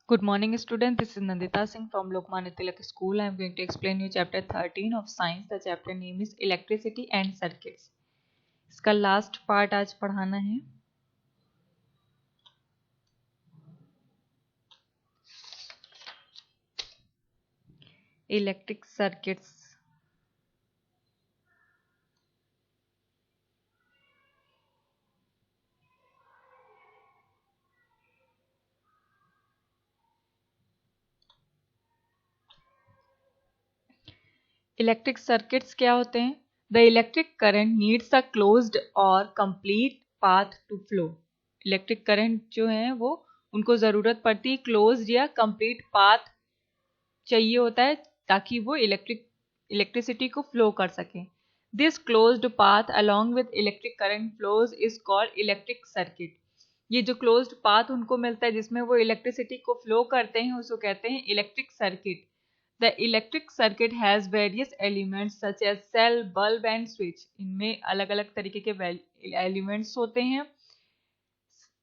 Good morning, student. This is Nandita Singh from Lokmanya Tilak School. I am going to explain you chapter 13 of science. The chapter name is electricity and circuits. इसका last part आज पढ़ाना है. Electric circuits. Electric circuits क्या होते हैं? The electric current needs a closed और complete path to flow. Electric current जो है वो उनको जरूरत पड़ती है क्लोज्ड या कंप्लीट पाथ चाहिए होता है ताकि वो इलेक्ट्रिसिटी को फ्लो कर सके. This closed path along with electric current flows is called electric circuit. ये जो क्लोज्ड पाथ उनको मिलता है जिसमें वो इलेक्ट्रिसिटी को फ्लो करते हैं उसको कहते हैं electric circuit. The electric circuit has various elements such as cell, bulb and switch. इनमें अलग अलग तरीके के एलिमेंट्स होते हैं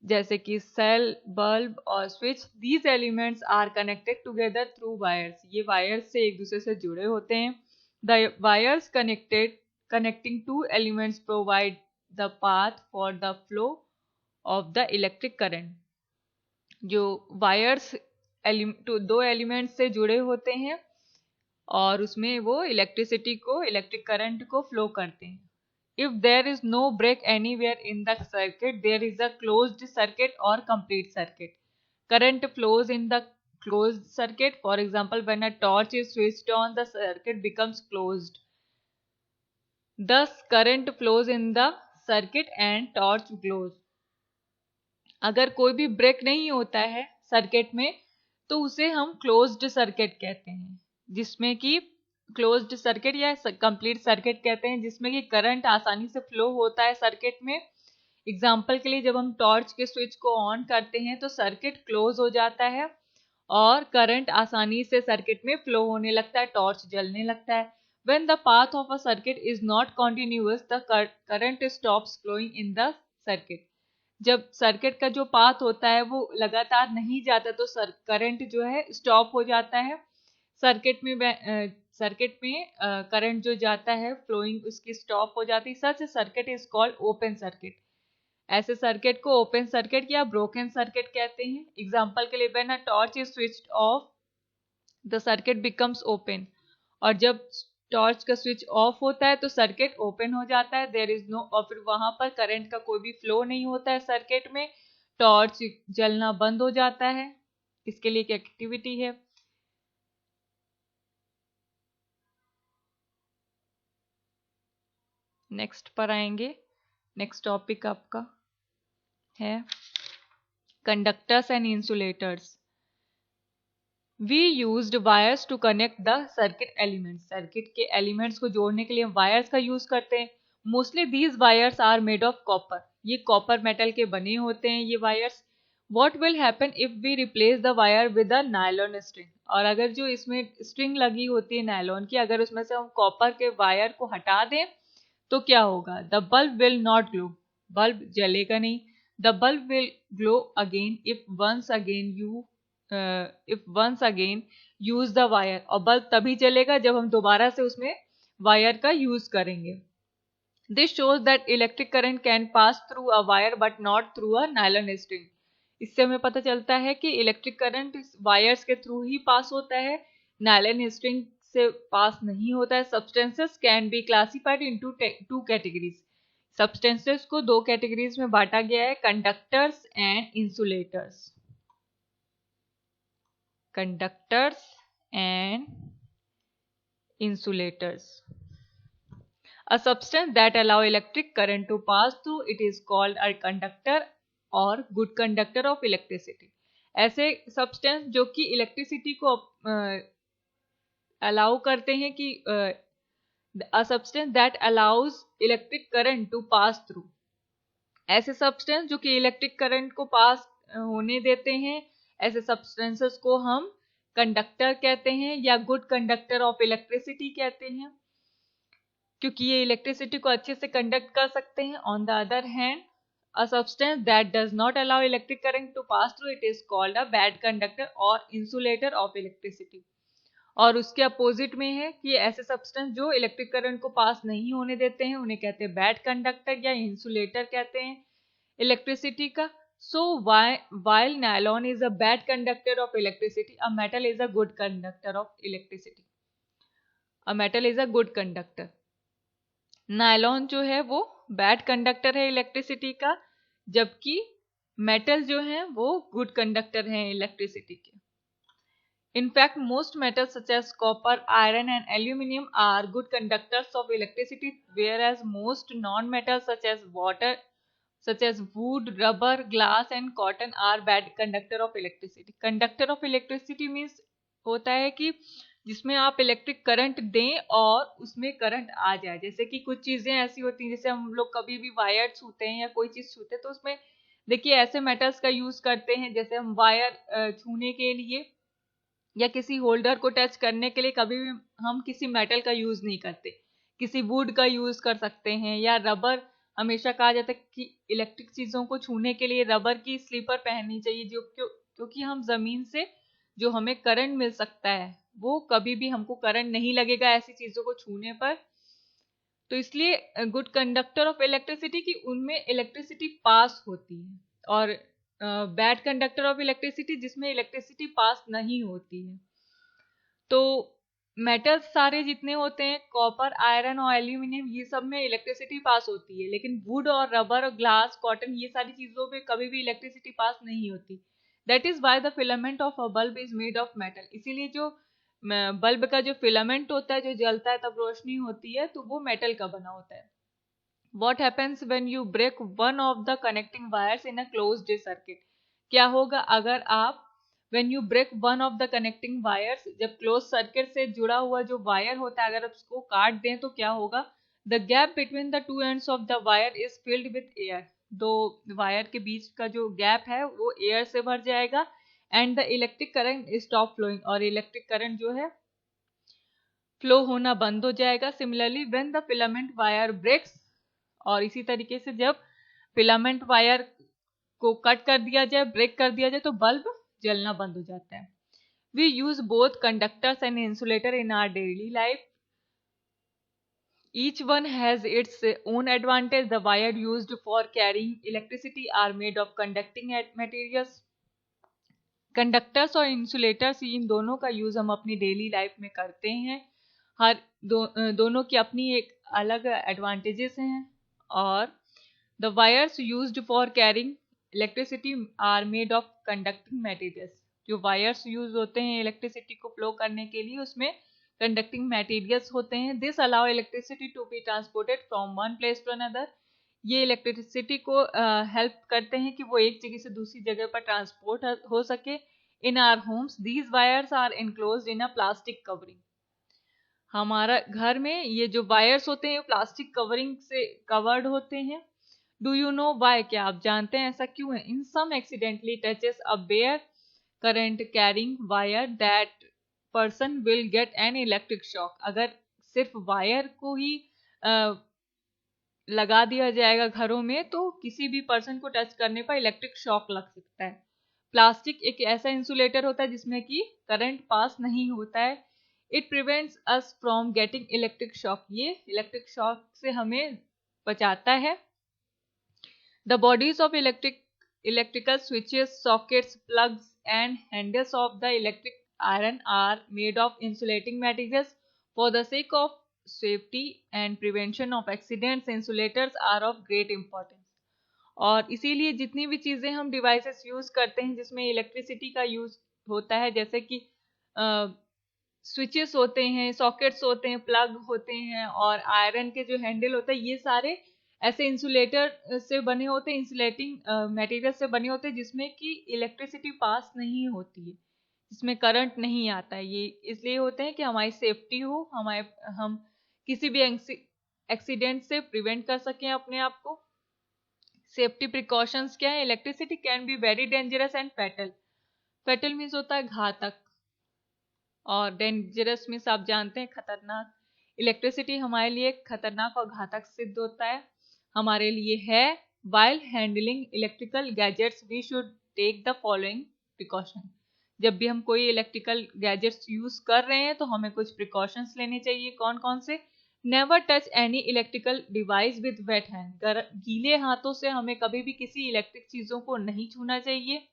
जैसे कि सेल, बल्ब और switch. These elements are connected together through wires. ये वायर्स से एक दूसरे से जुड़े होते हैं. The wires connecting two elements provide the path for the flow of the electric current. जो वायर्स दो एलिमेंट्स से जुड़े होते हैं और उसमें वो इलेक्ट्रिक करंट को फ्लो करते हैं. If there is no break anywhere in the circuit, there is a closed circuit or complete circuit. Current flows in the closed circuit. For example, when a torch is switched on, the circuit becomes closed. Thus, current flows in the circuit and torch glows. अगर कोई भी break नहीं होता है circuit में तो उसे हम क्लोज्ड सर्किट कहते हैं, जिसमें कि क्लोज्ड सर्किट या कंप्लीट सर्किट कहते हैं जिसमें कि करंट आसानी से फ्लो होता है सर्किट में. एग्जाम्पल के लिए जब हम टॉर्च के स्विच को ऑन करते हैं तो सर्किट क्लोज हो जाता है और करंट आसानी से सर्किट में फ्लो होने लगता है, टॉर्च जलने लगता है. When the path of a circuit is not continuous, the current stops flowing in the circuit. जब सर्किट का जो पाथ होता है वो लगातार नहीं जाता तो करंट जो है स्टॉप हो जाता है. सर्किट में करंट जो जाता है फ्लोइंग उसकी स्टॉप हो जाती है. Such circuit is called open circuit. ऐसे सर्किट को ओपन सर्किट या ब्रोकन सर्किट कहते हैं. एग्जांपल के लिए when a torch is switched off the circuit becomes open. और जब टॉर्च का स्विच ऑफ होता है तो सर्किट ओपन हो जाता है. देयर इज नो, और फिर वहां पर करंट का कोई भी फ्लो नहीं होता है सर्किट में, टॉर्च जलना बंद हो जाता है. इसके लिए एक एक्टिविटी है. नेक्स्ट पर आएंगे. नेक्स्ट टॉपिक आपका है conductors and insulators. We used wires to connect the circuit elements. Circuit के एलिमेंट्स को जोड़ने के लिए वायर्स का यूज करते हैं. Mostly these wires are made of copper. ये कॉपर मेटल के बने होते हैं ये wires. What will happen if we replace the wire with a nylon string. और अगर जो इसमें स्ट्रिंग लगी होती है नायलॉन की, अगर उसमें से हम कॉपर के वायर को हटा दें तो क्या होगा? The bulb will not glow. Bulb जलेगा नहीं. The bulb will glow again if once again use the wire. और बल्ब तभी जलेगा जब हम दोबारा से उसमें वायर का यूज करेंगे. This shows that electric current can pass through a wire but not through a nylon string. इससे हमें पता चलता है कि इलेक्ट्रिक करंट वायर्स के थ्रू ही पास होता है, नायलॉन स्ट्रिंग से पास नहीं होता है. Substances can be classified into two categories. Substances को दो कैटेगरीज में बांटा गया है, conductors and insulators. Conductors and insulators. A substance that allow electric current to pass through it is called a conductor or good conductor of electricity. ऐसे substance जो कि electricity को अलाउ करते हैं कि a substance that allows electric current to pass through. ऐसे substance जो कि इलेक्ट्रिक करंट को पास होने देते हैं, ऐसे सब्सटेंसेस को हम कंडक्टर कहते हैं या गुड कंडक्टर ऑफ इलेक्ट्रिसिटी कहते हैं, क्योंकि ये इलेक्ट्रिसिटी को अच्छे से कंडक्ट कर सकते हैं. On the other hand A substance that does not allow electric current to pass through it is called a bad conductor or insulator of electricity. और उसके अपोजिट में है कि ऐसे सब्सटेंस जो इलेक्ट्रिक करंट को पास नहीं होने देते हैं उन्हें कहते हैं बैड कंडक्टर या इंसुलेटर कहते हैं इलेक्ट्रिसिटी का. So while nylon is a bad conductor of electricity, a metal is a good conductor of electricity. A metal is a good conductor. Nylon जो है वो बैड कंडक्टर है इलेक्ट्रिसिटी का, जबकि मेटल जो है वो गुड कंडक्टर हैं इलेक्ट्रिसिटी के. In fact, most metals such as copper, iron and aluminum are good conductors of electricity, whereas most non-metals such as water, such as wood, rubber, glass and cotton are bad conductor of electricity. Conductor of electricity means होता है कि जिसमें आप electric current दें और उसमें current आ जाए. जैसे कि कुछ चीजें ऐसी होती हैं, जैसे हम लोग कभी भी वायर छूते हैं या कोई चीज छूते हैं तो उसमें देखिए ऐसे मेटल्स का यूज करते हैं. जैसे हम वायर छूने के लिए या किसी होल्डर को टच करने के लिए कभी भी हम किसी मेटल का यूज नहीं करते, किसी वुड का यूज कर सकते हैं. या रबर, हमेशा कहा जाता है कि इलेक्ट्रिक चीजों को छूने के लिए रबर की स्लीपर पहननी चाहिए, जो क्योंकि हम जमीन से जो हमें करंट मिल सकता है वो कभी भी हमको करंट नहीं लगेगा ऐसी चीजों को छूने पर. तो इसलिए गुड कंडक्टर ऑफ इलेक्ट्रिसिटी की उनमें इलेक्ट्रिसिटी पास होती है, और बैड कंडक्टर ऑफ इलेक्ट्रिसिटी जिसमें इलेक्ट्रिसिटी पास नहीं होती है. तो मेटल्स सारे जितने होते हैं, कॉपर, आयरन और एल्यूमिनियम, ये सब में इलेक्ट्रिसिटी पास होती है, लेकिन वुड और रबर और ग्लास, कॉटन, ये सारी चीजों में कभी भी इलेक्ट्रिसिटी पास नहीं होती. That is why the filament of a bulb is made of metal. इसीलिए जो बल्ब का जो फिलामेंट होता है, जो जलता है तब रोशनी होती है, तो वो मेटल का बना होता है. What happens when you break one of the connecting wires in a closed circuit? क्या होगा अगर आप when you break one of the connecting wires, जब closed circuit से जुड़ा हुआ जो वायर होता है अगर आप उसको काट दें तो क्या होगा? The gap between the two ends of the wire is filled with air. दो वायर के बीच का जो गैप है वो एयर से भर जाएगा. And the electric current stop flowing, और इलेक्ट्रिक करंट जो है फ्लो होना बंद हो जाएगा. Similarly, when the filament wire breaks, और इसी तरीके से जब फिलामेंट वायर को कट कर दिया जाए, ब्रेक कर दिया जाए, तो बल्ब जलना बंद हो जाता है. We use both conductors and insulator in our daily life. Each one has its own advantage. The wire used for carrying electricity are made of conducting materials. Conductors और इंसुलेटर्स, इन दोनों का यूज हम अपनी डेली लाइफ में करते हैं. दोनों की अपनी एक अलग एडवांटेजेस हैं. और the wires used for carrying electricity are made of conducting materials. जो वायर्स यूज होते हैं इलेक्ट्रिसिटी को फ्लो करने के लिए, उसमें कंडक्टिंग मटेरियल्स होते हैं. This allow electricity to be transported from one place to another. ये इलेक्ट्रिसिटी को हेल्प करते हैं कि वो एक जगह से दूसरी जगह पर ट्रांसपोर्ट हो सके. In our homes these wires are enclosed in a plastic covering. हमारा घर में ये जो वायर्स होते हैं प्लास्टिक कवरिंग से कवर्ड होते हैं. Do you know why? क्या आप जानते हैं ऐसा क्यों है? In some accidentally touches a bare current carrying wire that person will get an electric shock. अगर सिर्फ वायर को ही लगा दिया जाएगा घरों में तो किसी भी पर्सन को टच करने पर इलेक्ट्रिक शॉक लग सकता है. प्लास्टिक एक ऐसा इंसुलेटर होता है जिसमें कि करंट पास नहीं होता है. It prevents us from getting electric shock. ये इलेक्ट्रिक शॉक से हमें बचाता है. The bodies of electrical switches, sockets, plugs and handles of the electric iron are made of insulating materials. For the sake of safety and prevention of accidents, insulators are of great importance. और इसीलिए जितनी भी चीजें हम devices use करते हैं जिसमें electricity का यूज होता है, जैसे कि स्विचेस होते हैं, सॉकेट्स होते हैं, प्लग होते हैं, और आयरन के जो हैंडल होते हैं, ये सारे ऐसे इंसुलेटर से बने होते हैं, इंसुलेटिंग मटेरियल से बने होते हैं जिसमें कि इलेक्ट्रिसिटी पास नहीं होती है, जिसमें करंट नहीं आता है. ये इसलिए होते हैं कि हमारी सेफ्टी हो, हम किसी भी एक्सीडेंट से प्रिवेंट कर सकें अपने आप को. सेफ्टी प्रिकॉशंस क्या है? Electricity can be very dangerous and fatal. Fatal means होता है घातक, और डेंजरस मीन्स आप जानते हैं खतरनाक. इलेक्ट्रिसिटी हमारे लिए खतरनाक और घातक सिद्ध होता है. हमारे लिए है while handling electrical gadgets we should take the following precaution. जब भी हम कोई इलेक्ट्रिकल गैजेट्स यूज कर रहे हैं तो हमें कुछ प्रिकॉशंस लेने चाहिए. कौन कौन से? Never touch any electrical device with weight hand. गीले हाथों से हमें कभी भी किसी इलेक्ट्रिक चीजों को नहीं छूना चाहिए.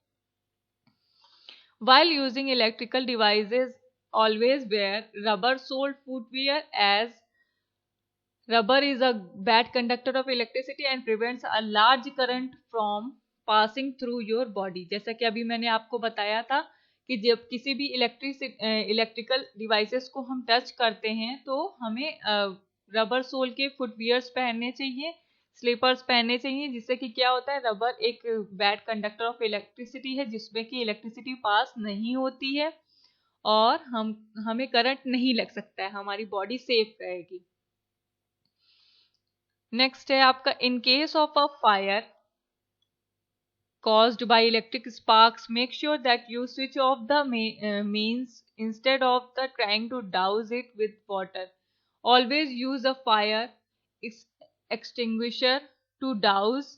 While using electrical devices, always wear rubber-soled footwear as rubber is a bad conductor of electricity and prevents a large current from passing through your body. जैसा कि अभी मैंने आपको बताया था कि जब किसी भी इलेक्ट्रिकल डिवाइसेस को हम टच करते हैं तो हमें रबर सोल के फुटवियर्स पहनने चाहिए, स्लीपर्स पहनने चाहिए, जिससे कि क्या होता है, रबर एक बैड कंडक्टर ऑफ इलेक्ट्रिसिटी है जिसमें कि इलेक्ट्रिसिटी पास नहीं होती है और हमें करंट नहीं लग सकता है, हमारी बॉडी सेफ रहेगी. नेक्स्ट है आपका, in case of a fire caused by electric sparks, make sure that you switch off the means instead of trying to douse it with water. Always use a fire extinguisher to douse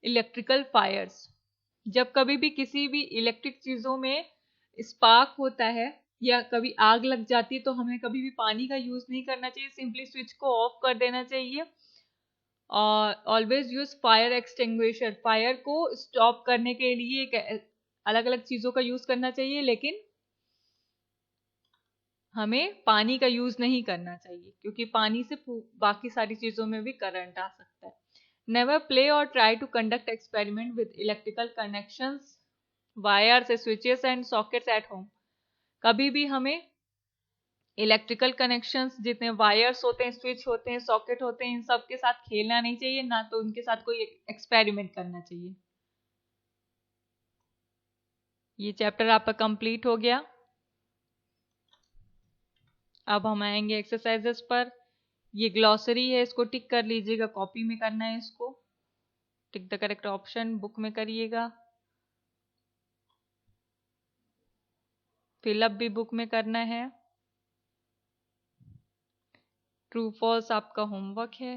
electrical fires. जब कभी भी किसी भी electric चीजों में spark होता है या कभी आग लग जाती है तो हमें कभी भी पानी का यूज नहीं करना चाहिए, सिंपली स्विच को ऑफ कर देना चाहिए. और always use fire extinguisher. Fire को स्टॉप करने के लिए अलग अलग चीजों का यूज करना चाहिए, लेकिन हमें पानी का यूज नहीं करना चाहिए क्योंकि पानी से बाकी सारी चीजों में भी करंट आ सकता है. Never play or try to conduct experiment with electrical connections, wires, switches and sockets at home. कभी भी हमें इलेक्ट्रिकल कनेक्शंस, जितने वायर्स होते हैं, स्विच होते हैं, सॉकेट होते हैं, इन सब के साथ खेलना नहीं चाहिए, ना तो उनके साथ कोई एक्सपेरिमेंट करना चाहिए. ये चैप्टर आपका कंप्लीट हो गया. अब हम आएंगे एक्सरसाइजेस पर. ये ग्लॉसरी है, इसको टिक कर लीजिएगा, कॉपी में करना है इसको. Tick the correct option, book में करिएगा. फिलअप भी बुक में करना है. ट्रू फॉल्स आपका होमवर्क है.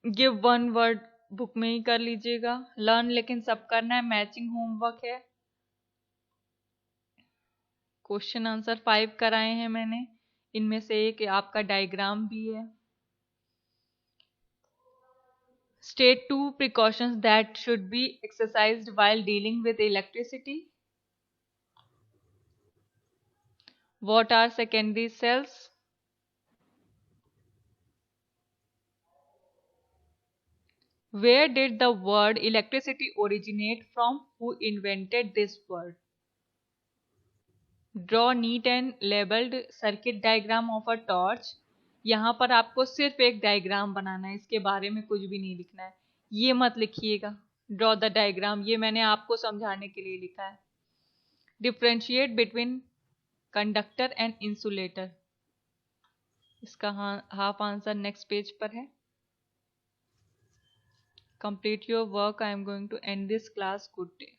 गिव वन वर्ड बुक में ही कर लीजिएगा. लर्न लेकिन सब करना है, मैचिंग होमवर्क है. क्वेश्चन आंसर 5 कराए हैं मैंने, इनमें से एक आपका डायग्राम भी है. State 2 precautions that should be exercised while dealing with electricity. What are secondary cells? Where did the word electricity originate from? Who invented this word? Draw neat and labeled circuit diagram of a torch. यहाँ पर आपको सिर्फ एक diagram बनाना है, इसके बारे में कुछ भी नहीं लिखना है. ये मत लिखिएगा. ड्रॉ द डायग्राम, ये मैंने आपको समझाने के लिए लिखा है. Differentiate between conductor and insulator. इसका हाफ आंसर नेक्स्ट पेज पर है. Complete your work. I am going to end this class. Good day.